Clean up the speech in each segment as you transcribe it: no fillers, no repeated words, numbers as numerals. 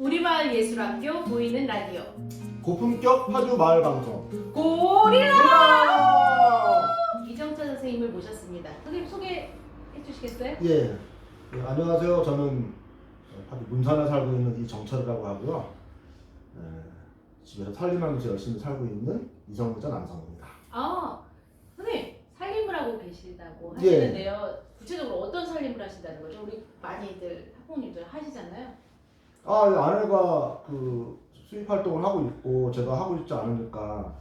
우리마을 예술학교 보이는 라디오 고품격 파주 마을 방송 고릴라! 이정철 선생님을 모셨습니다. 선생님 소개해 주시겠어요? 예. 안녕하세요. 저는 파주 문산에 살고 있는 이정철이라고 하고요. 집에서 살림하면서 열심히 살고 있는 이성부자 남성입니다. 선생님 살림을 하고 계시다고 예. 하시는데요. 구체적으로 어떤 살림을 하신다는 거죠? 우리 많이들 학부모님들 하시잖아요. 아내가 그 수입 활동을 하고 있고 제가 하고 있지 않으니까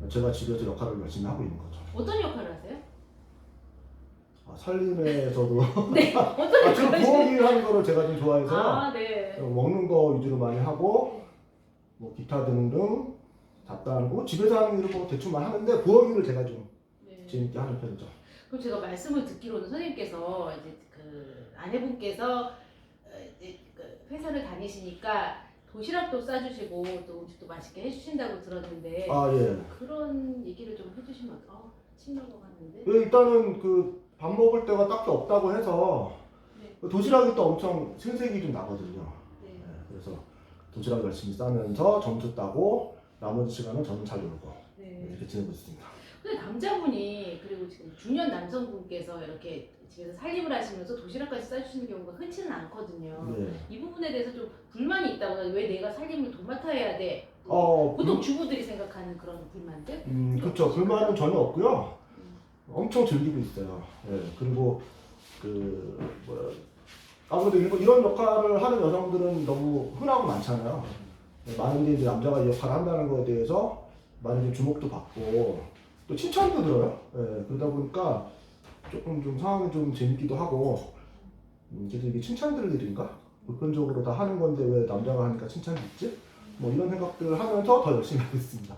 제가 집에서 역할을 열심히 하고 있는 거죠. 어떤 역할을 하세요? 살림에서도 네, 어떤 지금 역할을 하세요? 부엌 일 하는 거를 제가 좀 좋아해서 네. 먹는 거 위주로 많이 하고 뭐 기타 등등 잡다하고 집에서 하는 일을 뭐 대충만 하는데 부엌 일을 제가 좀 네. 재밌게 하는 편이죠. 그럼 제가 말씀을 듣기로는 선생님께서 이제 그 아내분께서 이제 그 회사를 다니시니까 도시락도 싸주시고 또 음식도 맛있게 해주신다고 들었는데 예. 그런 얘기를 좀 해주시면 침 넘어갔는데. 일단은 그 밥 먹을 때가 딱히 없다고 해서 네. 도시락이 또 엄청 생색이 좀 나거든요. 네. 그래서 도시락 열심히 싸면서 점수 따고 나머지 시간은 저는 잘 놀고 네. 이렇게 지내고 있습니다. 근데 남자분이 그리고 지금 중년 남성분께서 이렇게 집에서 살림을 하시면서 도시락까지 싸주시는 경우가 흔치는 않거든요. 네. 이 부분에 대해서 좀 불만이 있다고 해요. 왜 내가 살림을 도맡아 해야 돼? 어, 보통 주부들이 생각하는 그런 불만들? 그렇죠. 불만은 전혀 없고요. 엄청 즐기고 있어요. 그리고 아무래도 이런 역할을 하는 여성들은 너무 흔하고 많잖아요. 많은 게 이제 남자가 이 역할을 한다는 거에 대해서 많은 게 주목도 받고 또 칭찬도 들어요. 그러다 보니까 조금 좀 상황이 좀 재밌기도 하고 그래서 이게 칭찬 들을 일인가? 보편적으로 다 하는 건데 왜 남자가 하니까 칭찬이 있지? 뭐 이런 생각들을 하면서 더 열심히 하고 있습니다.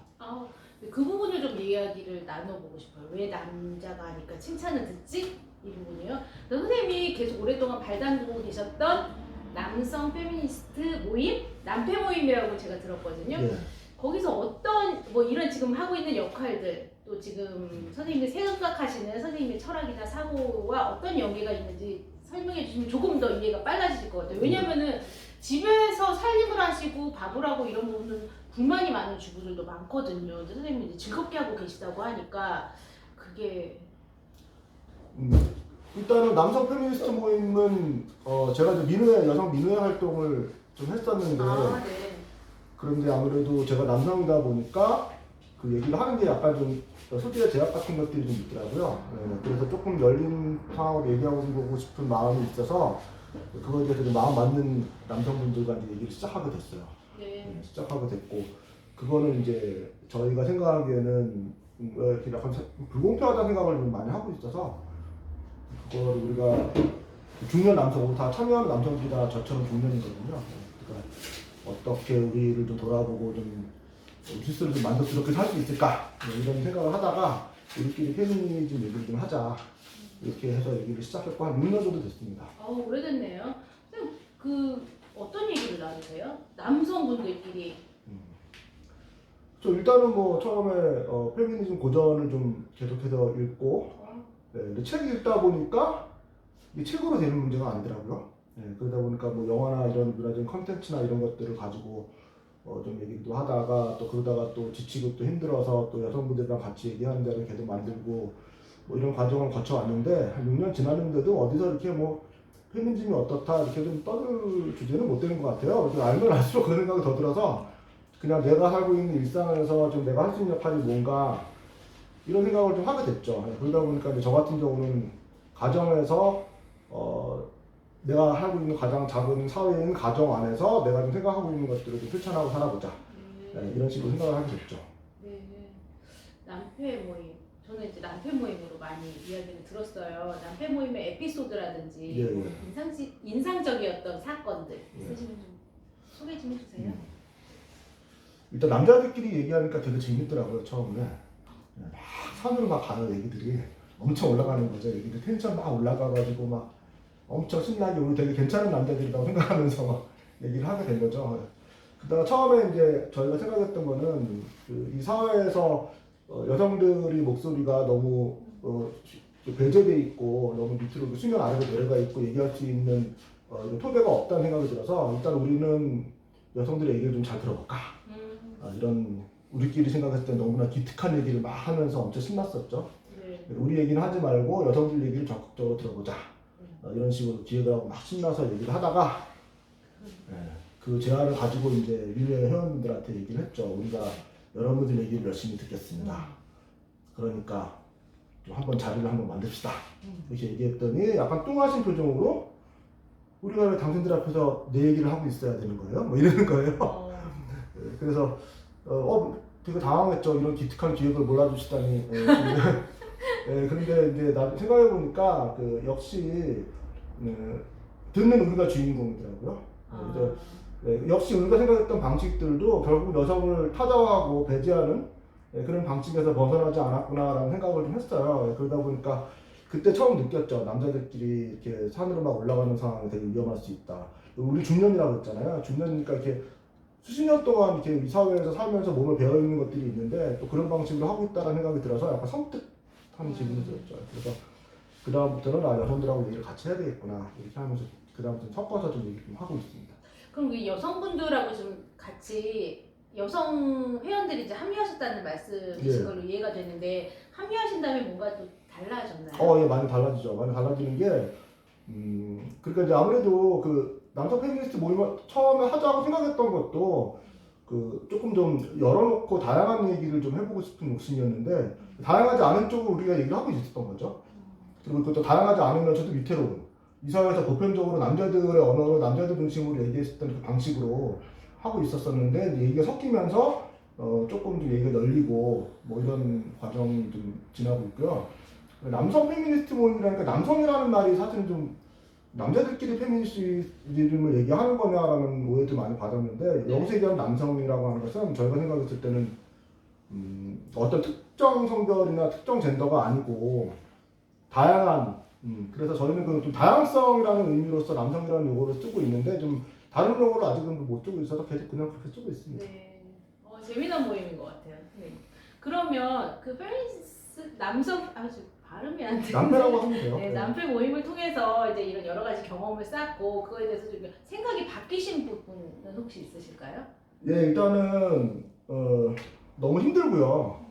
그 부분을 좀 이야기를 나눠보고 싶어요. 왜 남자가 하니까 칭찬을 듣지? 이 부분이요. 선생님이 계속 오랫동안 발담고 계셨던 남성 페미니스트 모임? 남페 모임이라고 제가 들었거든요. 예. 거기서 어떤 뭐 이런 지금 하고 있는 역할들 또 지금 선생님이 생각하시는 선생님의 철학이나 사고와 어떤 연계가 있는지 설명해 주시면 조금 더 이해가 빨라지실 것 같아요. 왜냐면은 집에서 살림을 하시고 밥을 하고 이런 부분은 불만이 많은 주부들도 많거든요. 근데 선생님이 이제 즐겁게 하고 계시다고 하니까 그게 일단은 남성 페미니스트 모임은 제가 이제 여성 민우회 활동을 좀 했었는데 네. 그런데 아무래도 제가 남성이다 보니까 그 얘기를 하는 게 약간 좀 소비의 제약 같은 것들이 좀 있더라고요. 그래서 조금 열린 상황으로 얘기하고 보고 싶은 마음이 있어서 그거에 대해서 좀 마음 맞는 남성분들과 이제 얘기를 시작하게 됐어요. 네. 시작하게 됐고 그거는 이제 저희가 생각하기에는 이렇게 약간 불공평하다는 생각을 좀 많이 하고 있어서 그걸 우리가 중년 남성, 다 참여하는 남성들이 다 저처럼 중년이거든요. 그러니까 어떻게 우리를 좀 돌아보고 좀 스스로 좀 만족스럽게 살 수 있을까 이런 생각을 하다가 우리끼리 페미니즘 얘기를 좀 하자 이렇게 해서 얘기를 시작했고 한 6년 정도 됐습니다. 오래됐네요. 선생님 그 어떤 얘기를 나누세요? 남성분들끼리. 일단은 뭐 처음에 페미니즘 고전을 좀 계속해서 읽고 근데 책을 읽다 보니까 이게 책으로 되는 문제가 아니더라고요. 그러다 보니까 뭐 영화나 이런 문화적인 컨텐츠나 이런 것들을 가지고 좀 얘기도 하다가 또 그러다가 또 지치고 또 힘들어서 또 여성분들이랑 같이 얘기하는 자를 계속 만들고 뭐 이런 과정을 거쳐왔는데 한 6년 지났는데도 어디서 이렇게 뭐 페미니즘이 어떻다 이렇게 좀 떠들 주제는 못 되는 것 같아요. 그래서 알면 알수록 그런 생각이 더 들어서 그냥 내가 살고 있는 일상에서 좀 내가 할 수 있는 역할이 뭔가 이런 생각을 좀 하게 됐죠. 그러다 보니까 이제 저 같은 경우는 가정에서 내가 하고 있는 가장 작은 사회인 가정 안에서 내가 좀 생각하고 있는 것들을 좀 실천하고 살아보자. 이런 식으로 생각을 하게 됐죠. 네. 남패 모임. 저는 이제 남패 모임으로 많이 이야기를 들었어요. 남패 모임의 에피소드라든지 뭐 인상적이었던 사건들 있으시면 좀 소개 좀 해주세요. 일단 남자들끼리 얘기하니까 되게 재밌더라고요. 처음에 막 산으로 막 가는 얘기들이 엄청 올라가는 거죠. 얘기들 텐션 막 올라가가지고 막 엄청 신나게 우리 되게 괜찮은 남자들이라고 생각하면서 막 얘기를 하게 된 거죠. 그다가 처음에 이제 저희가 생각했던 거는 이 사회에서 여성들의 목소리가 너무 배제돼 있고 너무 밑으로 수면 아래로 내려가 있고 얘기할 수 있는 이런 토대가 없다는 생각이 들어서 일단 우리는 여성들의 얘기를 좀 잘 들어볼까. 이런 우리끼리 생각했을 때 너무나 기특한 얘기를 막 하면서 엄청 신났었죠. 네. 우리 얘기는 하지 말고 여성들 얘기를 적극적으로 들어보자. 이런 식으로 기획을 하고 막 신나서 얘기를 하다가 그 제안을 가지고 이제 릴레이 회원들한테 얘기를 했죠. 우리가 여러분들 얘기를 열심히 듣겠습니다. 그러니까 좀 한번 자리를 한번 만듭시다. 이렇게 얘기했더니 약간 뚱하신 표정으로 우리가 왜 당신들 앞에서 내 얘기를 하고 있어야 되는 거예요? 뭐 이러는 거예요. 그래서 되게 당황했죠. 이런 기특한 기획을 몰라주시다니. 그런데 이제 나 생각해 보니까 그 역시 듣는 우리가 주인공이더라고요. 역시 우리가 생각했던 방식들도 결국 여성을 타자화하고 배제하는 그런 방식에서 벗어나지 않았구나라는 생각을 좀 했어요. 그러다 보니까 그때 처음 느꼈죠. 남자들끼리 이렇게 산으로 막 올라가는 상황이 되게 위험할 수 있다. 우리 중년이라고 했잖아요. 중년이니까 이렇게 수십 년 동안 이렇게 이 사회에서 살면서 몸을 배워 있는 것들이 있는데 또 그런 방식으로 하고 있다는 생각이 들어서 약간 섬뜩한 기분이 들었죠. 그래서 그 다음부터는 여성들하고 얘기를 같이 해야 되겠구나 이렇게 하면서 그 다음부터 섞어서 좀 얘기 좀 하고 있습니다. 그럼 그 여성분들하고 좀 같이 여성 회원들이 이제 합류하셨다는 말씀이신 걸로 이해가 되는데 합류하신 다음에 뭔가 또 달라졌나요? 예, 많이 달라지죠. 많이 달라지는 게 그러니까 이제 아무래도 그 남성 페미니스트 모임을 처음에 하자고 생각했던 것도 그 조금 좀 열어놓고 다양한 얘기를 좀 해보고 싶은 욕심이었는데 다양하지 않은 쪽으로 우리가 얘기를 하고 있었던 거죠. 그리고 그것도 다양하지 않으면서도 위태로운 이 사회에서 보편적으로 남자들의 언어로 남자들 중심으로 얘기했었던 그 방식으로 하고 있었었는데 얘기가 섞이면서 조금 좀 얘기가 열리고 뭐 이런 과정이 좀 지나고 있고요. 남성 페미니스트 모임이라니까 남성이라는 말이 사실은 좀 남자들끼리 페미니스트즘을 얘기하는 거냐라는 오해도 많이 받았는데 여기서 얘기하는 남성이라고 하는 것은 저희가 생각했을 때는 어떤 특정 성별이나 특정 젠더가 아니고 다양한 그래서 저희는 그 좀 다양성이라는 의미로서 남성이라는 용어를 쓰고 있는데 좀 다른 용어를 아직은 못 쓰고 있어서 계속 그냥 그렇게 쓰고 있습니다. 네, 재미난 모임인 것 같아요. 네. 그러면 그 페미니스트 남성 발음이 안 돼. 남편하고 하면 돼요. 네, 남편 모임을 통해서 이제 이런 여러 가지 경험을 쌓고 그거에 대해서 좀 생각이 바뀌신 부분은 혹시 있으실까요? 예, 일단은 너무 힘들고요.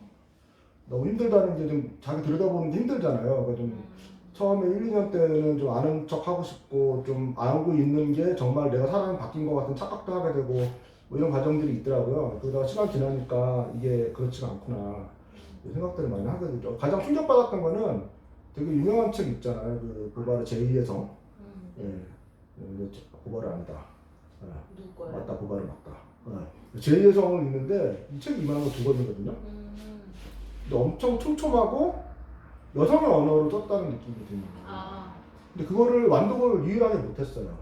너무 힘들다는 게 좀 자기 들여다보는 게 힘들잖아요. 그러니까 좀 처음에 1, 2년 때는 좀 아는 척 하고 싶고 좀 알고 있는 게 정말 내가 사람이 바뀐 것 같은 착각도 하게 되고 뭐 이런 과정들이 있더라고요. 그러다가 시간 지나니까 이게 그렇지가 않구나 생각들을 많이 하게 되죠. 가장 충격받았던 거는 되게 유명한 책 있잖아요. 그 보바르 제2의 성. 보바르 아니다. 누구 거예요? 맞다, 보바르 맞다. 제2의 성을 읽는데 이 책이 이만한 거 두 권이거든요. 근데 엄청 촘촘하고 여성의 언어로 썼다는 느낌이 드는 거예요. 근데 그거를 완독을 유일하게 못했어요.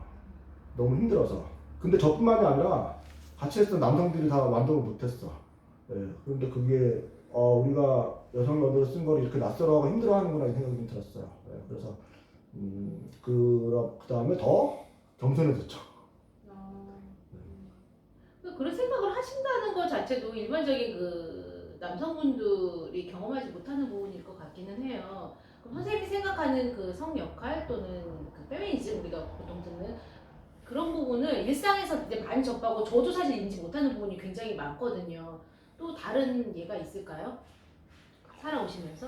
너무 힘들어서. 근데 저뿐만이 아니라 같이 했던 남성들이 다 완독을 못했어. 그런데 그게 우리가 여성 언어를 쓴 거를 이렇게 낯설어하고 힘들어하는구나 이 생각이 좀 들었어요. 그래서 그 다음에 더 겸손해졌죠. 그런 생각을 하신다는 것 자체도 일반적인 그 남성분들이 경험하지 못하는 부분일 것 같기는 해요. 그럼 선생님이 생각하는 그 성 역할 또는 그 페미니즘 우리가 보통 듣는 그런 부분을 일상에서 이제 많이 접하고 저도 사실 인지 못하는 부분이 굉장히 많거든요. 또 다른 예가 있을까요? 살아오시면서?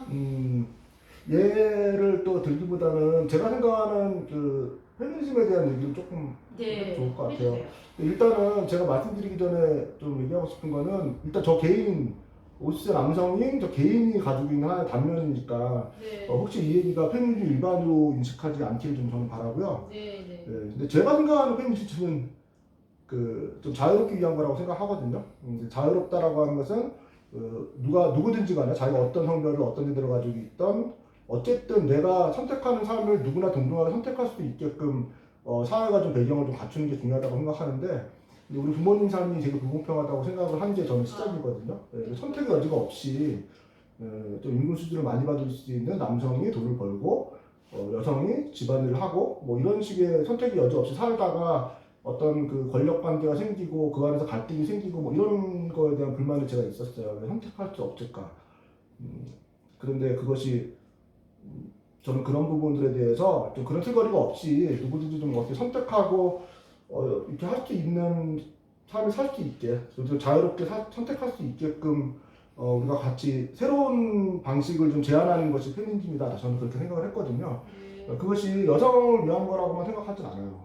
예를 또 들기보다는 제가 생각하는 그 페미니즘에 대한 얘기를 조금 좋을 것 같아요. 해주세요. 일단은 제가 말씀드리기 전에 좀 얘기하고 싶은 거는 일단 저 개인 50세 남성인 저 개인이 가지고 있는 하나의 단면이니까 혹시 이 얘기가 페미니즘 일반으로 인식하지 않기를 좀 저는 바라고요. 근데 제가 생각하는 페미니즘은 그 좀 자유롭기 위한 거라고 생각하거든요. 자유롭다라고 하는 것은 누구든지 간에 자기가 어떤 성별을 어떤 제대로 가지고 있던 어쨌든 내가 선택하는 삶을 누구나 동등하게 선택할 수 있게끔 사회가 좀 배경을 좀 갖추는 게 중요하다고 생각하는데 우리 부모님 삶이 되게 불공평하다고 생각을 한 게 저는 시작이거든요. 선택의 여지가 없이 좀 임금 수준을 많이 받을 수 있는 남성이 돈을 벌고 여성이 집안일을 하고 뭐 이런 식의 선택의 여지 없이 살다가 어떤 그 권력 관계가 생기고 그 안에서 갈등이 생기고 뭐 이런 거에 대한 불만이 제가 있었어요. 왜 선택할 수 없을까? 그런데 그것이 저는 그런 부분들에 대해서 좀 그런 틀거리가 없이 누구든지 좀 어떻게 선택하고 이렇게 할 수 있는 삶을 살 수 있게 좀 자유롭게 선택할 수 있게끔 우리가 같이 새로운 방식을 좀 제안하는 것이 페미니즘이다. 저는 그렇게 생각을 했거든요. 그것이 여성을 위한 거라고만 생각하진 않아요.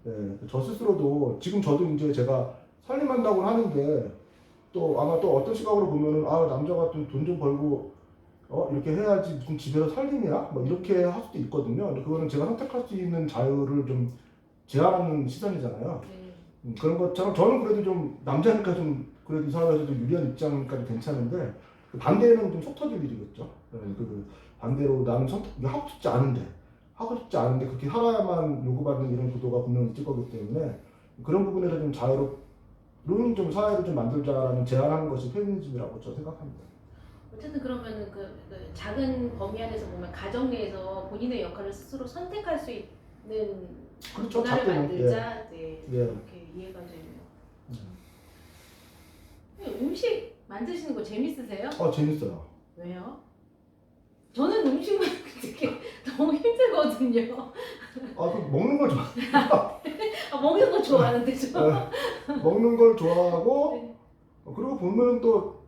네, 저 스스로도 지금 저도 이제 제가 살림한다고 하는데 또 아마 또 어떤 시각으로 보면은 아 남자가 좀 돈 좀 벌고 이렇게 해야지 무슨 집에서 살림이야? 뭐 이렇게 할 수도 있거든요. 근데 그거는 제가 선택할 수 있는 자유를 좀 제한하는 시선이잖아요. 그런 것처럼 저는 그래도 좀 남자니까 좀 그래도 이 사회에서 좀 유리한 입장까지 괜찮은데 그 반대는 좀 속 터질 일이겠죠. 네, 그 반대로 나는 하고 싶지 않은데 그렇게 살아야만 요구받는 이런 구도가 분명히 있을 거기 때문에 그런 부분에서 좀 자유로운 좀 사회를 좀 만들자라는 제안하는 것이 페미니즘이라고 저는 생각합니다. 어쨌든 그러면은 그 작은 범위 안에서 보면 가정 내에서 본인의 역할을 스스로 선택할 수 있는 그렇죠. 문화를 작게는, 만들자. 네. 예. 이렇게 이해가 되네요. 음식 만드시는 거 재밌으세요? 재밌어요. 왜요? 저는 음식 만드는 게 너무 힘들거든요. 그 먹는 걸 좋아. 먹는 거 좋아하는데 저. 먹는 걸 좋아하고 네. 그리고 보면은 또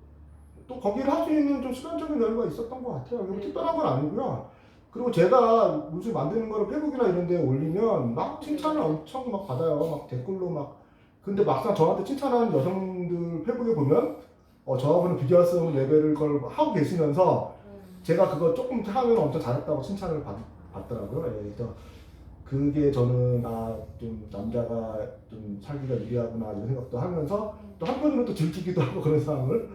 거기를 할 수 있는 좀 시간적인 여유가 있었던 것 같아요. 뭐 특별한 건 아니고요. 그리고 제가 음식 만드는 거를 페북이나 이런 데 올리면 막 칭찬을 엄청 막 받아요. 막 댓글로 막. 근데 막상 저한테 칭찬하는 여성들 페북에 보면 저하고는 비교할 수 없는 레벨을 걸 하고 계시면서 제가 그거 조금 하면 엄청 잘했다고 칭찬을 받더라고요. 예, 그래서 그게 저는 좀 남자가 좀 살기가 유리하구나 이런 생각도 하면서 또 한편으로는 또 즐기기도 하고 그런 상황을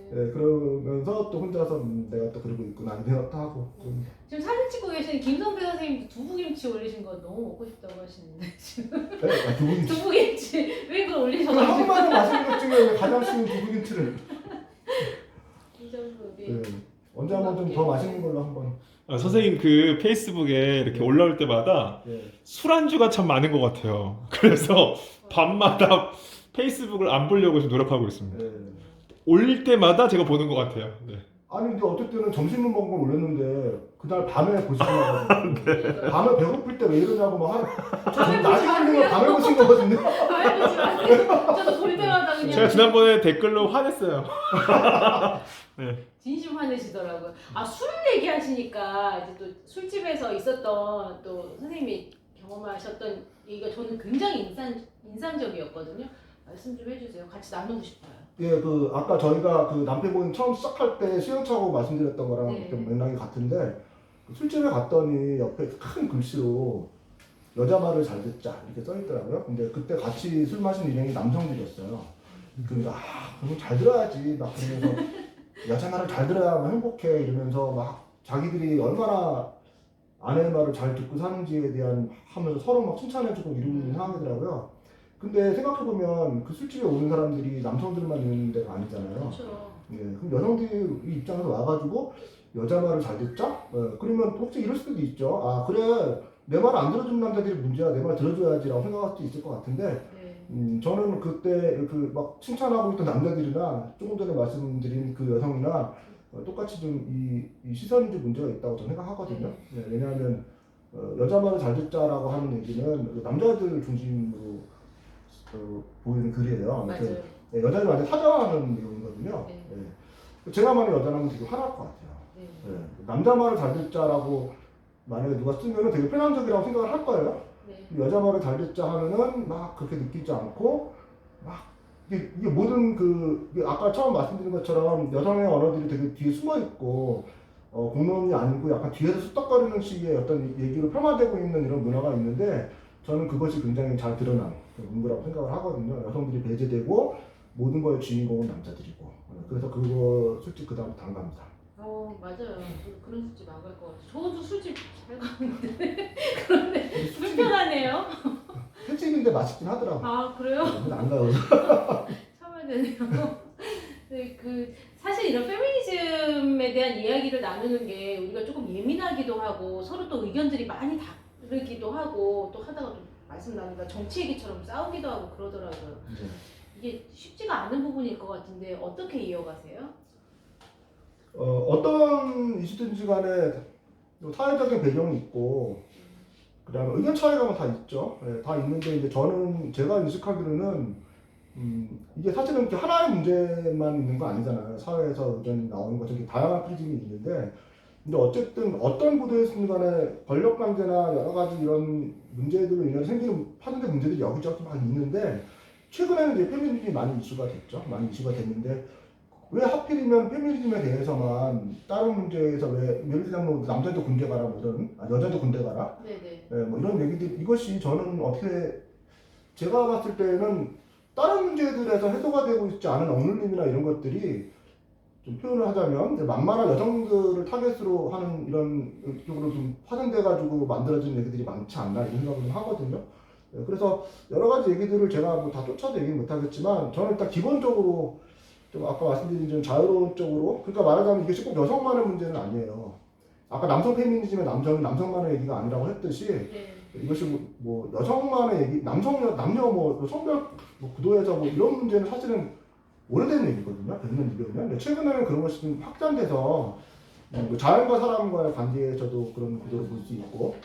그러면서 또 혼자서 내가 또 그러고 있구나 이런 생각도 하고 좀. 지금 사진 찍고 계시는 김성배 선생님도 두부김치 올리신 거 너무 먹고 싶다고 하시는데 지금 네? 두부김치. 두부김치 왜 그걸 올리셔가지고 한국만에 맛있는 것 중에 가장 쉬운 두부김치를. 이 정도 네. 언제 한번 좀 더 맛있는 걸로 한번. 선생님 그 페이스북에 이렇게 올라올 때마다 술안주가 참 많은 것 같아요. 그래서 밤마다 페이스북을 안 보려고 좀 노력하고 있습니다. 올릴 때마다 제가 보는 것 같아요. 네. 아니 근데 어쩔 때는 점심을 먹은 걸 올렸는데 그날 밤에 보시더라고요. 밤에 배고플 때 왜 이러냐고 막 낮에 올린 걸 밤에 보신 거거든요. 밤에 보지 마세요. 저도 볼 때마다 그냥 제가 지난번에 댓글로 화냈어요. 네. 진심 화내시더라고요. 술 얘기하시니까 이제 또 술집에서 있었던 또 선생님이 경험하셨던 얘기가 저는 굉장히 인상적이었거든요. 말씀 좀 해주세요. 같이 나누고 싶어요. 예, 아까 저희가 그 남편 모임 처음 시작할 때 시행착오 말씀드렸던 거랑 네. 좀 맥락이 같은데 술집에 갔더니 옆에 큰 글씨로 여자 말을 잘 듣자 이렇게 써있더라고요. 근데 그때 같이 술 마신 일행이 남성들이었어요. 그러니까 그럼 잘 들어야지 막 그러면서 여자 말을 잘 들어야 행복해 이러면서 막 자기들이 얼마나 아내의 말을 잘 듣고 사는지에 대한 하면서 서로 막 칭찬해주고 이러는 상황이더라고요. 근데 생각해보면 그 술집에 오는 사람들이 남성들만 있는 데가 아니잖아요. 그렇죠. 예, 그럼 여성들이 입장에서 와가지고 여자 말을 잘 듣자? 그러면 혹시 이럴 수도 있죠. 그래 내 말 안 들어주는 남자들이 문제야. 내 말 들어줘야지라고 생각할 수도 있을 것 같은데 저는 그때 그 막 칭찬하고 있던 남자들이나 조금 전에 말씀드린 그 여성이나 똑같이 좀 이 시선이 좀 문제가 있다고 저는 생각하거든요. 네, 왜냐하면 여자 말을 잘 듣자라고 하는 얘기는 남자들 중심으로 보이는 글이에요. 맞아요. 여자들 완전 사정하는 내용이거든요. 제가 만약 여자라면 되게 화날 것 같아요. 남자 말을 잘 듣자라고 만약에 누가 쓰면은 되게 편향적이라고 생각을 할 거예요. 여자 말을 잘 듣자 하면은 막 그렇게 느끼지 않고 막 이게 모든 이게 아까 처음 말씀드린 것처럼 여성의 언어들이 되게 뒤에 숨어 있고 공론이 아니고 약간 뒤에서 쑥덕거리는 식의 어떤 얘기로 폄하되고 있는 이런 문화가 있는데 저는 그것이 굉장히 잘 드러난 문구라고 생각을 하거든요. 여성들이 배제되고 모든 거의 주인공은 남자들이고 그래서 그거 솔직히 그 다음부터 안 갑니다. 맞아요. 저도 그런 술집 안 갈 것 같아요. 저도 술집 잘 가는데 그런데 불편하네요. 횟집인데 맛있긴 하더라고요. 그래요? 근데 안 가요. 참아야 되네요. 네, 사실 이런 페미니즘에 대한 이야기를 나누는 게 우리가 조금 예민하기도 하고 서로 또 의견들이 많이 다르기도 하고 또 하다가 또 말씀 나누다 정치 얘기처럼 싸우기도 하고 그러더라고요. 이게 쉽지가 않은 부분일 것 같은데 어떻게 이어가세요? 어떤 이슈든지 간에 또 사회적인 배경이 있고 그다음에 의견 차이가 뭐 다 있죠. 예, 다 있는데 이제 저는 제가 인식하기로는 이게 사실은 이렇게 하나의 문제만 있는 거 아니잖아요. 사회에서 의견이 나오는 것은 다양한 프리즘이 있는데 근데 어쨌든 어떤 부대였든 간에 권력 관계나 여러 가지 이런 문제들로 인해서 생기는 파생된 문제들이 여기저기 막 있는데 최근에는 이제 페미니즘이 많이 이슈가 됐죠. 많이 이슈가 됐는데 왜 하필이면 페미니즘에 대해서만 다른 문제에서 왜 예를 들면 뭐 남자도 군대 가라 뭐 이런 여자도 군대 가라 네네. 뭐 이런 얘기들 이것이 저는 어떻게 제가 봤을 때는 다른 문제들에서 해소가 되고 있지 않은 억눌림이나 이런 것들이 좀 표현을 하자면 만만한 여성들을 타겟으로 하는 이런 쪽으로 좀 파생돼가지고 만들어진 얘기들이 많지 않나 이런 생각을 좀 하거든요. 그래서 여러 가지 얘기들을 제가 뭐 다 쫓아도 얘기는 못하겠지만 저는 일단 기본적으로 좀 아까 말씀드린 좀 자유로운 쪽으로 그러니까 말하자면 이게 꼭 여성만의 문제는 아니에요. 아까 남성 페미니즘의 남성은 남성만의 얘기가 아니라고 했듯이 네. 이것이 뭐 여성만의 얘기, 남녀 뭐 성별 뭐 구도에서 뭐 이런 문제는 사실은 오래된 얘기거든요. 100년, 200년. 근데 최근에는 그런 것이 좀 확장돼서 자연과 사람과의 관계에서도 그런 구도를 볼 수 있고,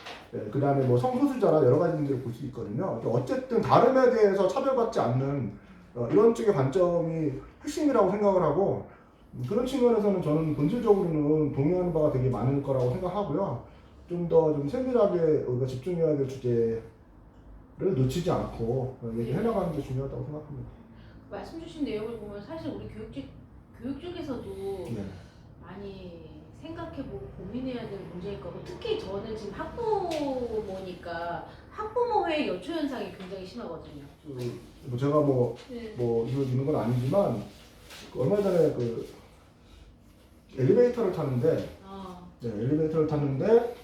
그 다음에 뭐 성소수자나 여러 가지 문제를 볼 수 있거든요. 어쨌든 다름에 대해서 차별받지 않는 이런 쪽의 관점이 핵심이라고 생각을 하고, 그런 측면에서는 저는 본질적으로는 동의하는 바가 되게 많을 거라고 생각하고요. 좀 더 좀 세밀하게 우리가 집중해야 될 주제를 놓치지 않고 얘기해 나가는 게 중요하다고 생각합니다. 말씀 주신 내용을 보면 사실 우리 교육 쪽에서도 네. 많이 생각해보고 고민해야 될 문제일 거고 특히 저는 지금 학부모니까 학부모회 여초 현상이 굉장히 심하거든요. 뭐 제가 뭐 네. 이런 건 아니지만 얼마 전에 그 엘리베이터를 탔는데 엘리베이터를 탔는데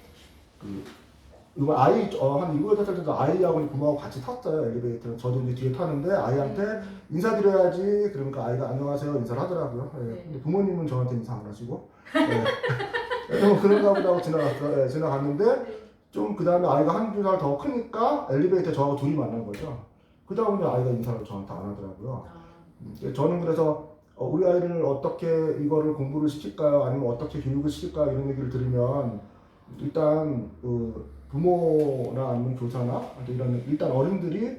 그 아이 한 7, 8살 정도 아이하고 부모하고 같이 탔어요 엘리베이터를. 저도 이제 뒤에 타는데 아이한테 인사드려야지 그러니까 아이가 안녕하세요 인사를 하더라고요. 네. 근데 부모님은 저한테 인사 안 하시고 뭐 그런가 보다 하고 지나갔어요. 지나갔는데 좀 그 다음에 아이가 한두 살 더 크니까 엘리베이터 저하고 둘이 만난 거죠. 그 다음에 아이가 인사를 저한테 안 하더라고요. 저는 그래서 우리 아이를 어떻게 이거를 공부를 시킬까요? 아니면 어떻게 교육을 시킬까요? 이런 얘기를 들으면 일단 부모나 아니면 교사나 이런 일단 어른들이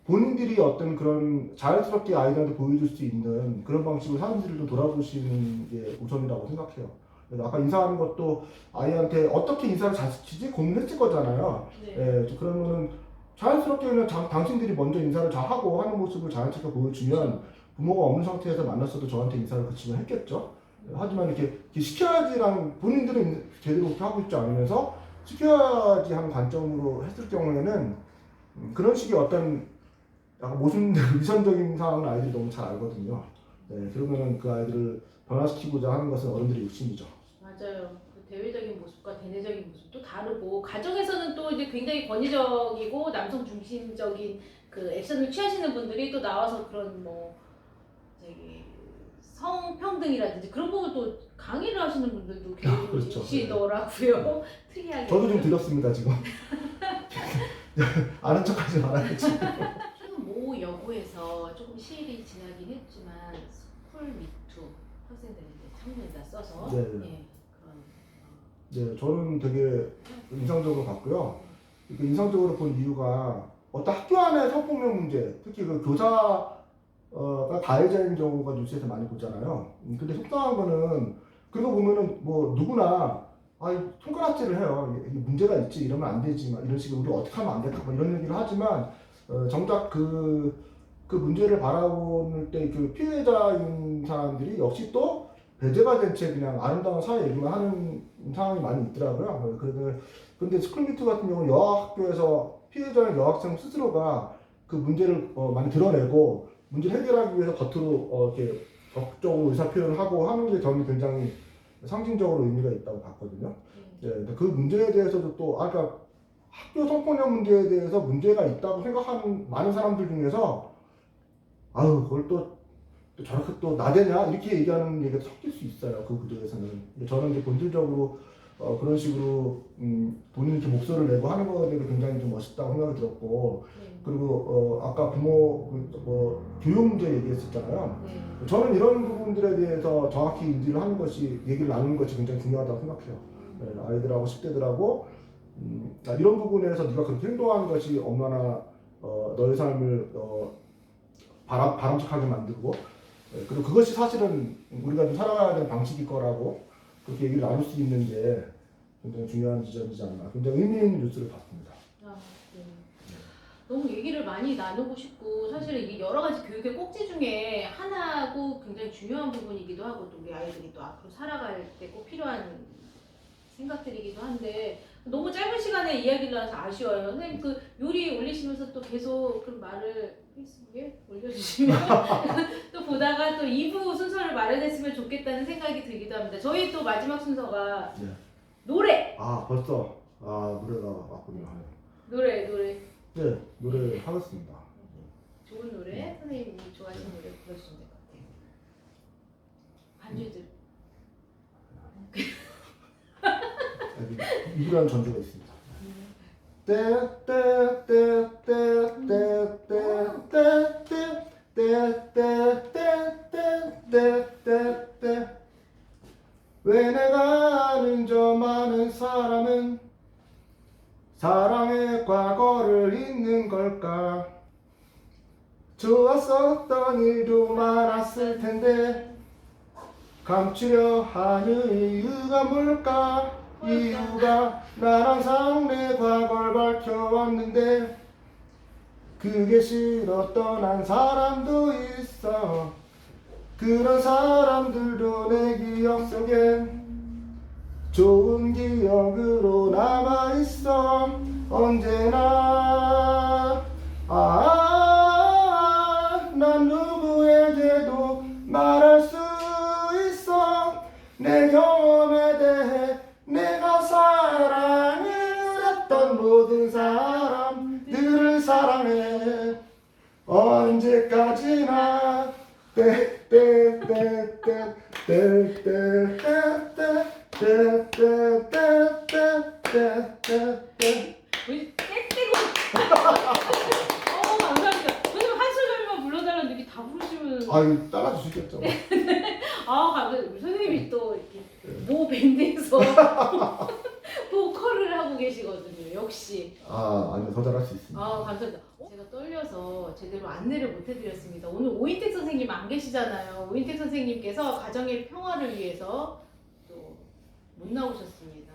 본인들이 어떤 그런 자연스럽게 아이들한테 보여줄 수 있는 그런 방식으로 사람들을 좀 돌아보시는 게 우선이라고 생각해요. 그래서 아까 인사하는 것도 아이한테 어떻게 인사를 잘 시키지 고민했을 거잖아요. 네. 그러면은 자연스럽게 그냥 당신들이 먼저 인사를 잘 하고 하는 모습을 자연스럽게 보여주면 부모가 없는 상태에서 만났어도 저한테 인사를 그치면 했겠죠. 하지만 이렇게 시켜야지라는 본인들은 제대로 그렇게 하고 있지 않으면서 시켜야지 하는 관점으로 했을 경우에는 그런 식의 어떤 약간 모순 위선적인 상황을 아이들이 너무 잘 알거든요. 그러면은 그 아이들을 변화시키고자 하는 것은 어른들의 욕심이죠. 맞아요. 그 대외적인 모습과 대내적인 모습도 다르고 가정에서는 또 이제 굉장히 권위적이고 남성 중심적인 그 액션을 취하시는 분들이 또 나와서 그런 뭐 저기 성평등이라든지 그런 부분 또 강의를 하시는 분들도 굉장히 그렇죠. 계시더라고요. 특이하게. 저도 좀 들었습니다 지금. 아는 척하지 말아야지. 지금 모 여고에서 조금 시일이 지나긴 했지만 스쿨 미투 학생들이 이제 창문에다 써서 네. 그런 저는 되게 인상적으로 봤고요. 인상적으로 본 이유가 어떤 학교 안의 성폭력 문제, 특히 그 교사가 가해자인 경우가 뉴스에서 많이 보잖아요. 근데 속상한 거는 그거 보면은 뭐 누구나 손가락질을 해요. 이게 문제가 있지 이러면 안 되지 막 이런 식으로 우리 어떻게 하면 안 될까 막 이런 얘기를 하지만 정작 그 문제를 바라볼 때 그 피해자인 사람들이 역시 또 배제가 된 채 그냥 아름다운 사회 얘기만 하는 상황이 많이 있더라고요. 근데 스쿨미투 같은 경우는 여학교에서 피해자인 여학생 스스로가 그 문제를 많이 드러내고 문제를 해결하기 위해서 겉으로 이렇게 적극적으로 의사표현을 하고 하는 게 저는 굉장히 상징적으로 의미가 있다고 봤거든요. 그 문제에 대해서도 또 아까 학교 성폭력 문제에 대해서 문제가 있다고 생각하는 많은 사람들 중에서 그걸 또 저렇게 또 나대냐 이렇게 얘기하는 얘기가 섞일 수 있어요. 그 구조에서는. 저는 이제 본질적으로 그런 식으로 본인이 이렇게 목소리를 내고 하는 거에 대해서 굉장히 좀 멋있다고 생각이 들었고 그리고 아까 부모 교육 문제 얘기했었잖아요. 저는 이런 부분들에 대해서 정확히 인지를 하는 것이 얘기를 나누는 것이 굉장히 중요하다고 생각해요. 아이들하고 10대들하고 이런 부분에서 네가 그렇게 행동하는 것이 얼마나 너의 삶을 바람직하게 만들고 그리고 그것이 사실은 우리가 좀 살아가야 되는 방식일 거라고 그렇게 얘기를 나눌 수 있는 게 굉장히 중요한 지점이지 않나. 굉장히 의미 있는 뉴스를 봤습니다. 아, 네. 너무 얘기를 많이 나누고 싶고 사실은 이게 여러 가지 교육의 꼭지 중에 하나고 굉장히 중요한 부분이기도 하고 또 우리 아이들이 또 앞으로 살아갈 때 꼭 필요한 생각들이기도 한데 너무 짧은 시간에 이야기를 해서 아쉬워요. 선생님 그 요리 올리시면서 또 계속 그 말을 페이스북에 올려주시면 또 보다가 또 2부 순서를 마련했으면 좋겠다는 생각이 들기도 합니다. 저희 또 마지막 순서가 네. 노래! 벌써 노래가 왔군요. 노래 네, 노래 하겠습니다. 좋은 노래 선생님이 좋아하시는 노래 불러주시면 될 것 같아요. 반주들 이구라는 전주가 있습니다. 왜 내가 아는 저 많은 사람은 사랑의 과거를 잊는 걸까? 좋았었던 일도 많았을 텐데 감추려 하는 이유가 뭘까? 이유가 난 항상 내 과거를 밝혀왔는데 그게 싫어 떠난 사람도 있어. 그런 사람들도 내 기억 속엔 좋은 기억으로 남아있어. 언제나 난 누구에게도 말할 수 있어. 내 경험에 대해 내가 사랑했던 모든 사람들을 사랑해. 언제까지나 우리 떼떼고 감사합니다. 선생님 한 소절만 불러달라는 얘기 다 부르시면 아유 따라줄 수 있겠죠. 감사합니다. 우리 선생님이 또 이렇게 모 밴드에서 보컬을 하고 계시거든요. 역시 아니요 더 잘할 수 있습니다. 감사합니다. 제가 떨려서 제대로 안내를 못 해드렸습니다. 오늘 오인택 선생님 안 계시잖아요. 오인택 선생님께서 가정의 평화를 위해서 또 못 나오셨습니다.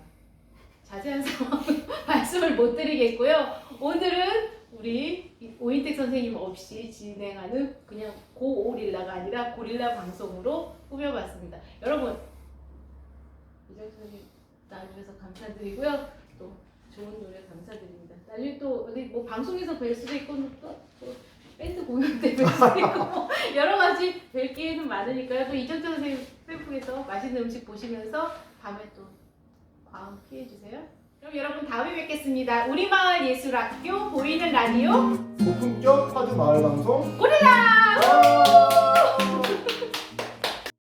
자세한 상황 말씀을 못 드리겠고요. 오늘은 우리 오인택 선생님 없이 진행하는 그냥 고오릴라가 아니라 고릴라 방송으로 꾸며봤습니다. 여러분 이정수 선생님 나와주셔서 감사드리고요. 또 좋은 노래 감사드립니다. 나중에 또 어디 뭐 방송에서 뵐 수도 있고 또 밴드 공연 때 뵐 수도 있고 뭐 여러 가지 뵐 기회는 많으니까요. 또 이정수 선생님 페이스북에서 맛있는 음식 보시면서 밤에 또 과음 피해 주세요. 그럼 여러분 다음에 뵙겠습니다. 우리마을 예술학교 보이는 라디오 고품격 화두 마을 방송 고릴라!